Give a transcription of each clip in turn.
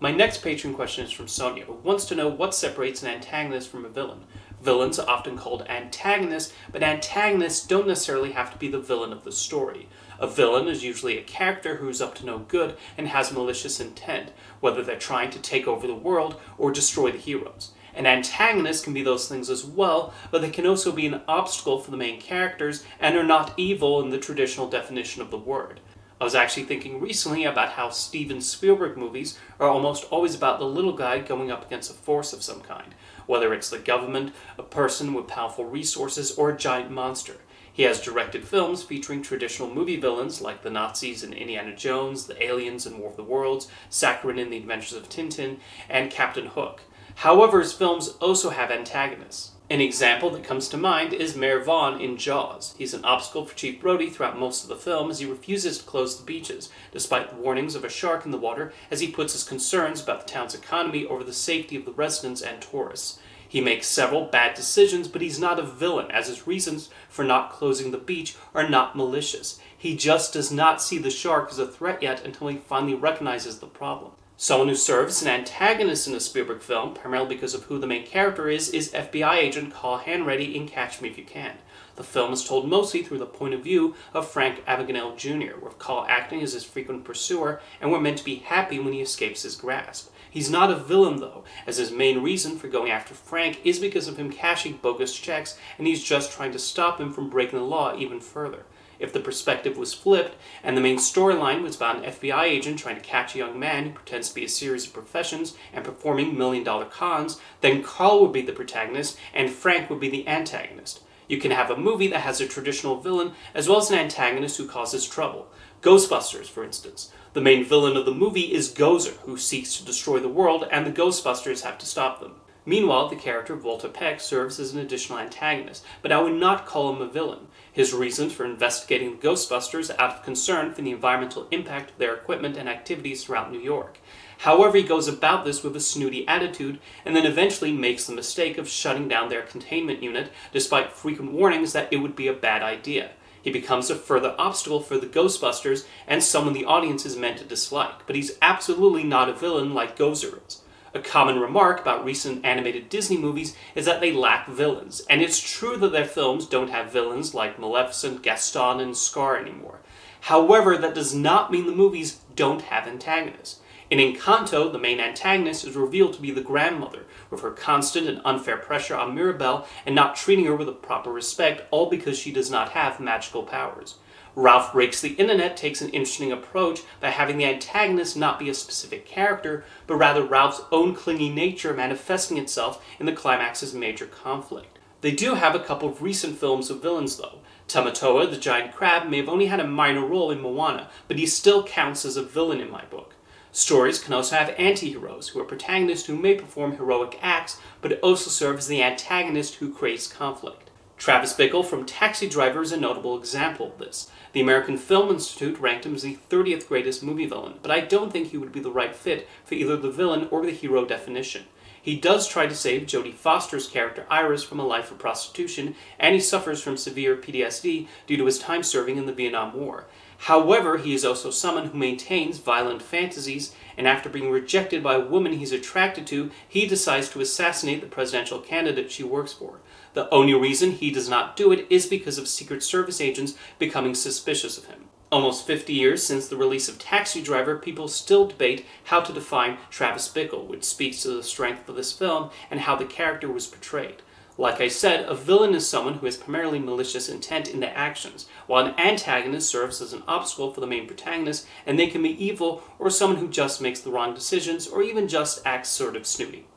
My next patron question is from Sonia, who wants to know what separates an antagonist from a villain. Villains are often called antagonists, but antagonists don't necessarily have to be the villain of the story. A villain is usually a character who is up to no good and has malicious intent, whether they're trying to take over the world or destroy the heroes. An antagonist can be those things as well, but they can also be an obstacle for the main characters and are not evil in the traditional definition of the word. I was actually thinking recently about how Steven Spielberg movies are almost always about the little guy going up against a force of some kind, whether it's the government, a person with powerful resources, or a giant monster. He has directed films featuring traditional movie villains like the Nazis in Indiana Jones, the aliens in War of the Worlds, Sakharine in The Adventures of Tintin, and Captain Hook. However, his films also have antagonists. An example that comes to mind is Mayor Vaughn in Jaws. He's an obstacle for Chief Brody throughout most of the film as he refuses to close the beaches, despite warnings of a shark in the water, as he puts his concerns about the town's economy over the safety of the residents and tourists. He makes several bad decisions, but he's not a villain, as his reasons for not closing the beach are not malicious. He just does not see the shark as a threat yet until he finally recognizes the problem. Someone who serves as an antagonist in a Spielberg film, primarily because of who the main character is FBI agent Carl Hanratty in Catch Me If You Can. The film is told mostly through the point of view of Frank Abagnale Jr., with Carl acting as his frequent pursuer, and we're meant to be happy when he escapes his grasp. He's not a villain though, as his main reason for going after Frank is because of him cashing bogus checks, and he's just trying to stop him from breaking the law even further. If the perspective was flipped, and the main storyline was about an FBI agent trying to catch a young man who pretends to be a series of professions and performing million-dollar cons, then Carl would be the protagonist and Frank would be the antagonist. You can have a movie that has a traditional villain as well as an antagonist who causes trouble. Ghostbusters, for instance. The main villain of the movie is Gozer, who seeks to destroy the world, and the Ghostbusters have to stop them. Meanwhile, the character Walter Peck serves as an additional antagonist, but I would not call him a villain. His reasons for investigating the Ghostbusters are out of concern for the environmental impact of their equipment and activities throughout New York. However, he goes about this with a snooty attitude, and then eventually makes the mistake of shutting down their containment unit, despite frequent warnings that it would be a bad idea. He becomes a further obstacle for the Ghostbusters, and someone the audience is meant to dislike, but he's absolutely not a villain like Gozer is. A common remark about recent animated Disney movies is that they lack villains, and it's true that their films don't have villains like Maleficent, Gaston, and Scar anymore. However, that does not mean the movies don't have antagonists. In Encanto, the main antagonist is revealed to be the grandmother, with her constant and unfair pressure on Mirabel and not treating her with a proper respect, all because she does not have magical powers. Ralph Breaks the Internet takes an interesting approach by having the antagonist not be a specific character, but rather Ralph's own clingy nature manifesting itself in the climax's major conflict. They do have a couple of recent films of villains though. Tamatoa, the giant crab, may have only had a minor role in Moana, but he still counts as a villain in my book. Stories can also have anti-heroes, who are protagonists who may perform heroic acts, but also serve as the antagonist who creates conflict. Travis Bickle from Taxi Driver is a notable example of this. The American Film Institute ranked him as the 30th greatest movie villain, but I don't think he would be the right fit for either the villain or the hero definition. He does try to save Jodie Foster's character Iris from a life of prostitution, and he suffers from severe PTSD due to his time serving in the Vietnam War. However, he is also someone who maintains violent fantasies, and after being rejected by a woman he's attracted to, he decides to assassinate the presidential candidate she works for. The only reason he does not do it is because of Secret Service agents becoming suspicious of him. Almost 50 years since the release of Taxi Driver, people still debate how to define Travis Bickle, which speaks to the strength of this film and how the character was portrayed. Like I said, a villain is someone who has primarily malicious intent in their actions, while an antagonist serves as an obstacle for the main protagonist, and they can be evil or someone who just makes the wrong decisions or even just acts sort of snooty.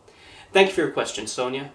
Thank you for your question, Sonia.